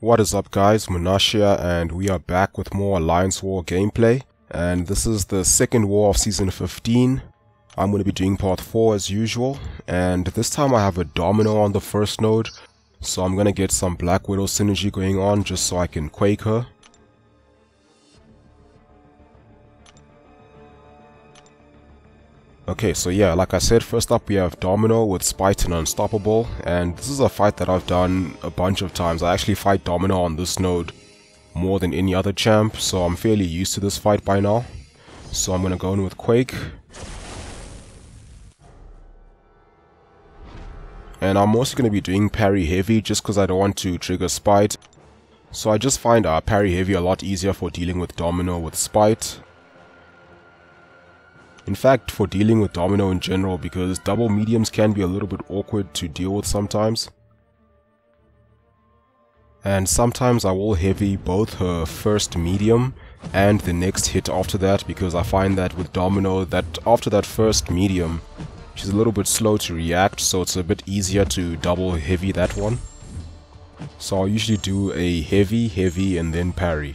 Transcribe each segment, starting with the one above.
What is up guys, Munash here, and we are back with more Alliance War gameplay, and this is the second war of season 15. I'm going to be doing part 4 as usual, and this time I have a Domino on the first node, so I'm going to get some Black Widow synergy going on just so I can Quake her. Okay, so yeah, like I said, first up we have Domino with Spite and Unstoppable, and this is a fight that I've done a bunch of times. I actually fight Domino on this node more than any other champ, so I'm fairly used to this fight by now. So I'm gonna go in with Quake. And I'm also gonna be doing parry heavy just because I don't want to trigger Spite. So I just find parry heavy a lot easier for dealing with Domino with Spite. In fact, for dealing with Domino in general, because double mediums can be a little bit awkward to deal with sometimes. And sometimes I will heavy both her first medium and the next hit after that, because I find that with Domino, that after that first medium, she's a little bit slow to react, so it's a bit easier to double heavy that one. So I'll usually do a heavy, and then parry.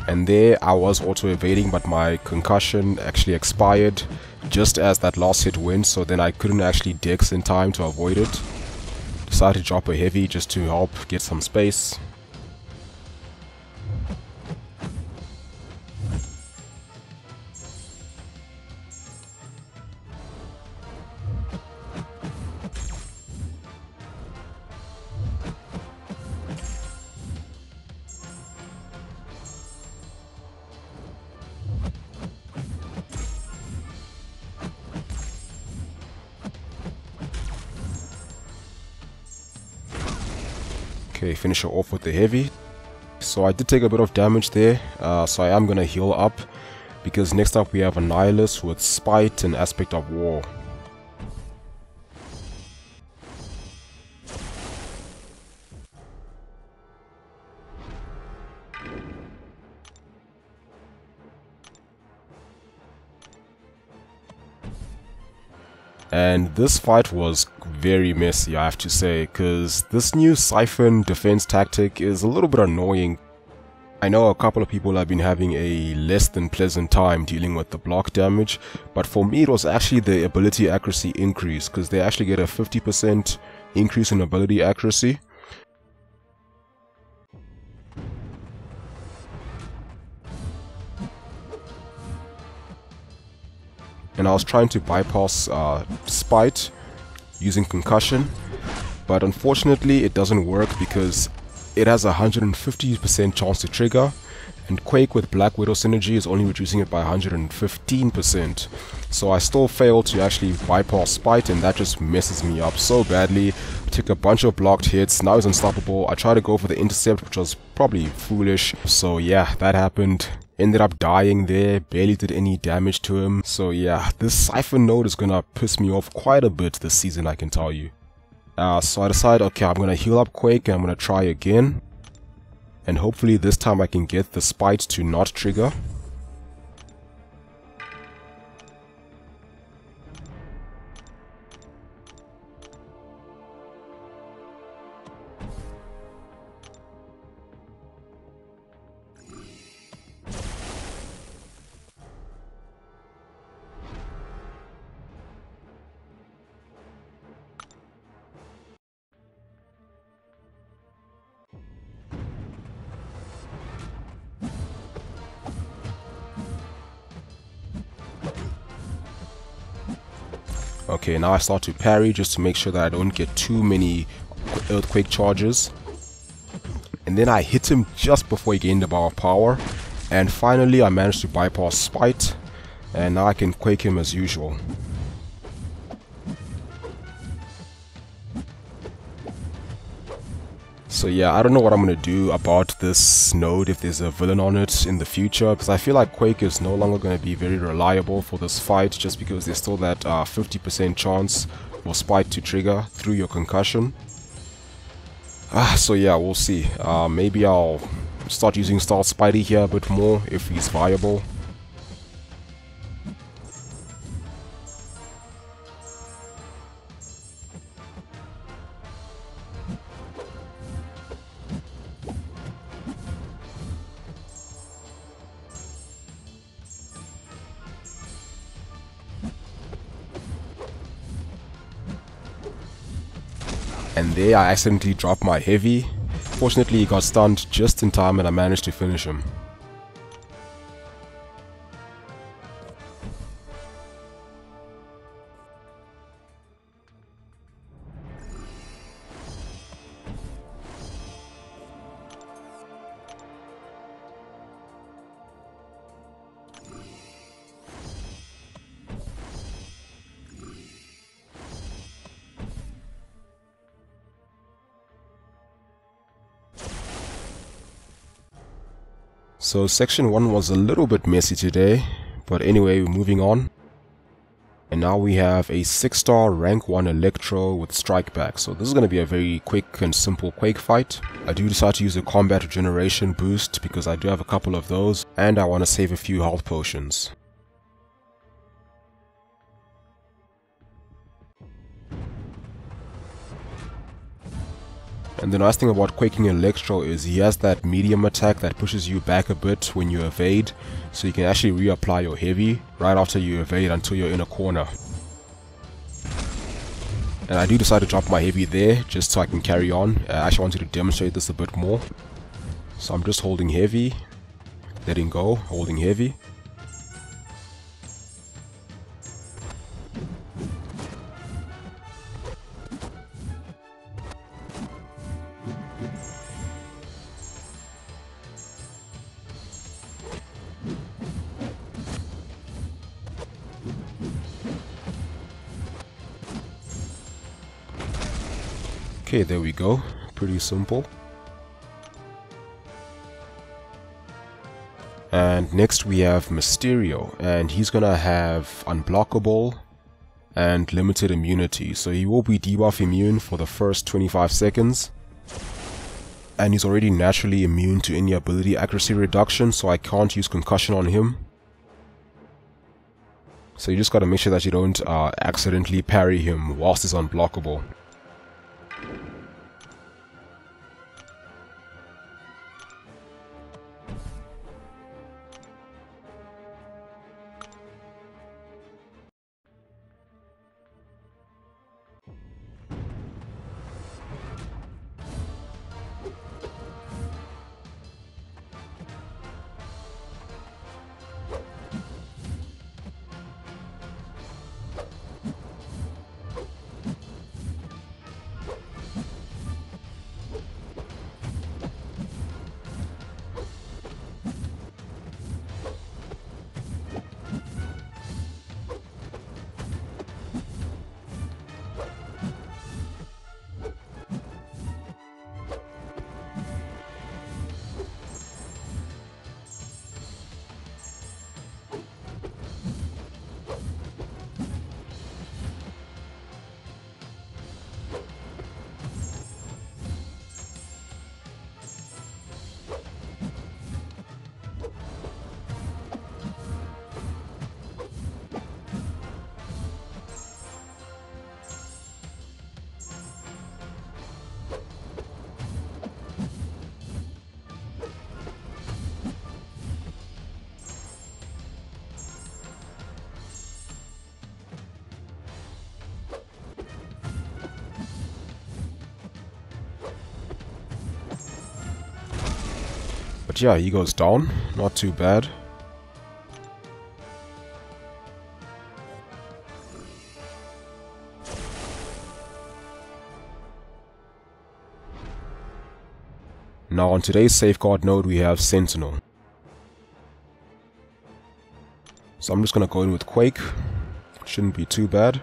And there I was auto evading, but my concussion actually expired just as that last hit went, so then I couldn't actually dex in time to avoid it. Decided to drop a heavy just to help get some space. Okay, finish her off with the heavy. So I did take a bit of damage there, so I am gonna heal up, because next up we have Annihilus with Spite and Aspect of War. And this fight was very messy, I have to say, because this new Siphon defense tactic is a little bit annoying. I know a couple of people have been having a less than pleasant time dealing with the block damage, but for me it was actually the ability accuracy increase, because they actually get a 50% increase in ability accuracy. And I was trying to bypass Spite using concussion, but unfortunately it doesn't work because it has a 150% chance to trigger, and Quake with Black Widow synergy is only reducing it by 115%. So I still failed to actually bypass Spite, and that just messes me up so badly. I took a bunch of blocked hits, now he's unstoppable. I tried to go for the intercept, which was probably foolish, so yeah, that happened. Ended up dying there, barely did any damage to him. So yeah, this Siphon node is gonna piss me off quite a bit this season, I can tell you. So I decided, okay, I'm gonna heal up Quake and I'm gonna try again. And hopefully this time I can get the Spite to not trigger. Okay, now I start to parry just to make sure that I don't get too many earthquake charges. And then I hit him just before he gained a bar of power. And finally I managed to bypass Spite, and now I can Quake him as usual. So yeah, I don't know what I'm going to do about this node if there's a villain on it in the future, because I feel like Quake is no longer going to be very reliable for this fight, just because there's still that 50% chance for Spite to trigger through your concussion. So yeah, we'll see. Maybe I'll start using Star Spidey here a bit more if he's viable. And there I accidentally dropped my heavy. Fortunately he got stunned just in time and I managed to finish him. So section 1 was a little bit messy today, but anyway, we're moving on. And now we have a 6-star rank 1 Electro with strike back. So this is going to be a very quick and simple Quake fight. I do decide to use a combat regeneration boost because I do have a couple of those and I want to save a few health potions. And the nice thing about Quaking Electro is he has that medium attack that pushes you back a bit when you evade, so you can actually reapply your heavy right after you evade until you're in a corner. And I do decide to drop my heavy there just so I can carry on. I actually wanted to demonstrate this a bit more. So I'm just holding heavy, letting go, holding heavy. Okay, there we go. Pretty simple. And next we have Mysterio, and he's gonna have Unblockable and limited immunity. So he will be debuff immune for the first 25 seconds. And he's already naturally immune to any ability accuracy reduction, so I can't use concussion on him. So you just gotta make sure that you don't accidentally parry him whilst he's unblockable. But yeah, he goes down, not too bad. Now on today's safeguard node we have Sentinel. So I'm just gonna go in with Quake, shouldn't be too bad.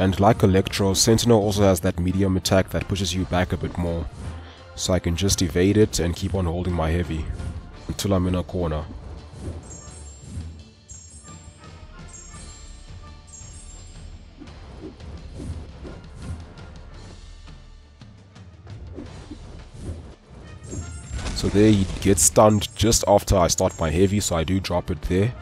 And like Electro, Sentinel also has that medium attack that pushes you back a bit more. So I can just evade it and keep on holding my heavy until I'm in a corner. So there he gets stunned just after I start my heavy, so I do drop it there.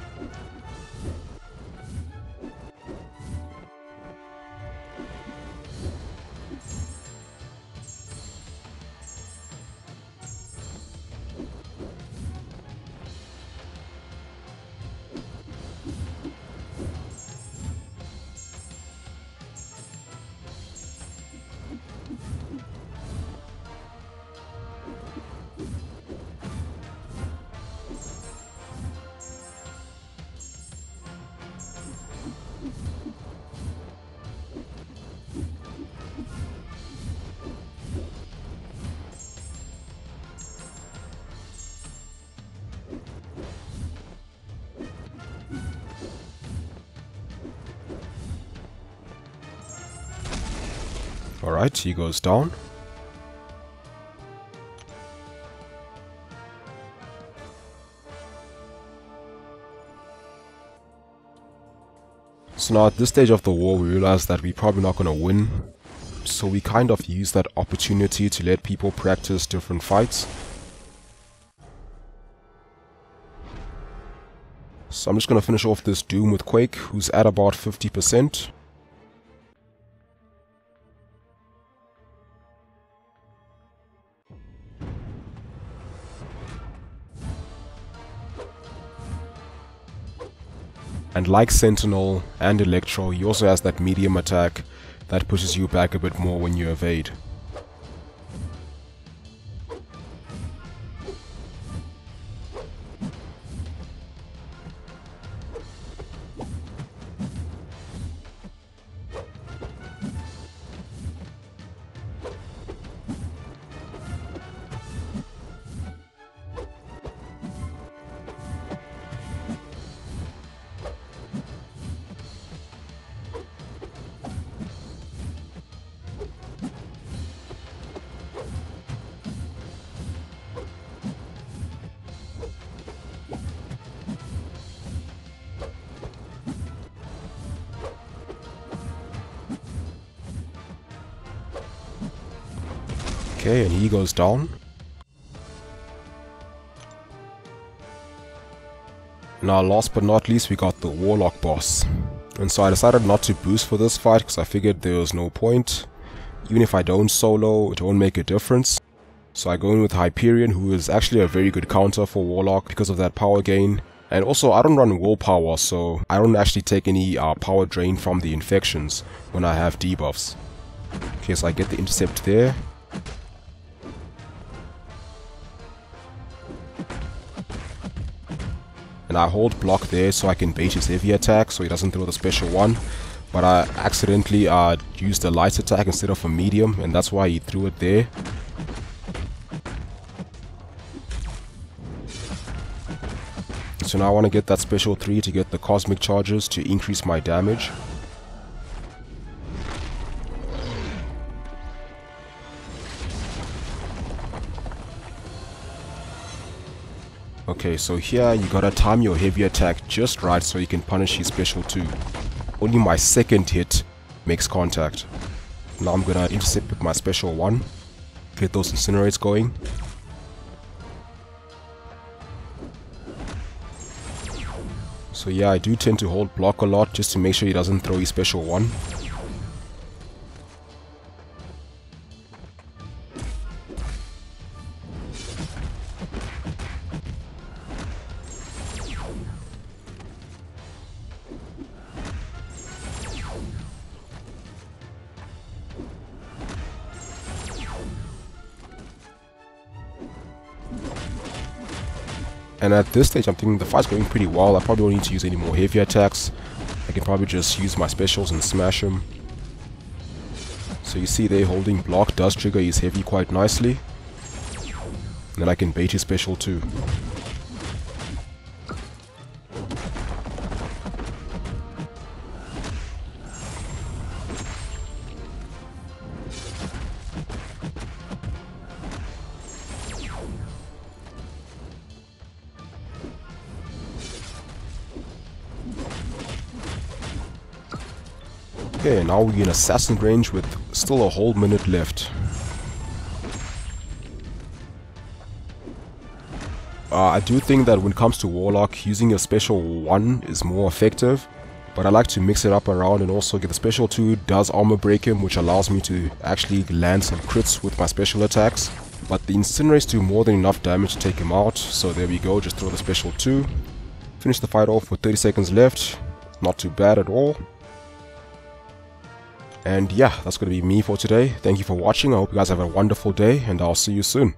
Alright, he goes down. So now at this stage of the war we realize that we're probably not going to win. So we kind of use that opportunity to let people practice different fights. So I'm just going to finish off this Doom with Quake, who's at about 50%. And like Sentinel and Electro, he also has that medium attack that pushes you back a bit more when you evade. Okay, and he goes down. Now last but not least we got the Warlock Boss. And so I decided not to boost for this fight because I figured there was no point. Even if I don't solo, it won't make a difference. So I go in with Hyperion, who is actually a very good counter for Warlock because of that power gain. And also I don't run willpower, so I don't actually take any power drain from the infections when I have debuffs. Okay, so I get the intercept there. And I hold block there so I can bait his heavy attack so he doesn't throw the special one. But I accidentally used the light attack instead of a medium, and that's why he threw it there. So now I want to get that special 3 to get the cosmic charges to increase my damage. Okay, so here you gotta time your heavy attack just right so you can punish his special 2. Only my second hit makes contact. Now I'm gonna intercept with my special 1. Get those incinerates going. So yeah, I do tend to hold block a lot just to make sure he doesn't throw his special 1. And at this stage I'm thinking the fight's going pretty well. I probably don't need to use any more heavy attacks. I can probably just use my specials and smash him. So you see there, holding block does trigger his heavy quite nicely. And then I can bait his special too. Okay, now we're in assassin range with still a whole minute left. I do think that when it comes to Warlock, using a special 1 is more effective, but I like to mix it up around and also get the special 2 does armor break him, which allows me to actually land some crits with my special attacks. But the Incinerates do more than enough damage to take him out, so there we go, just throw the special 2. Finish the fight off with 30 seconds left, not too bad at all. And yeah, that's going to be me for today. Thank you for watching, I hope you guys have a wonderful day, and I'll see you soon.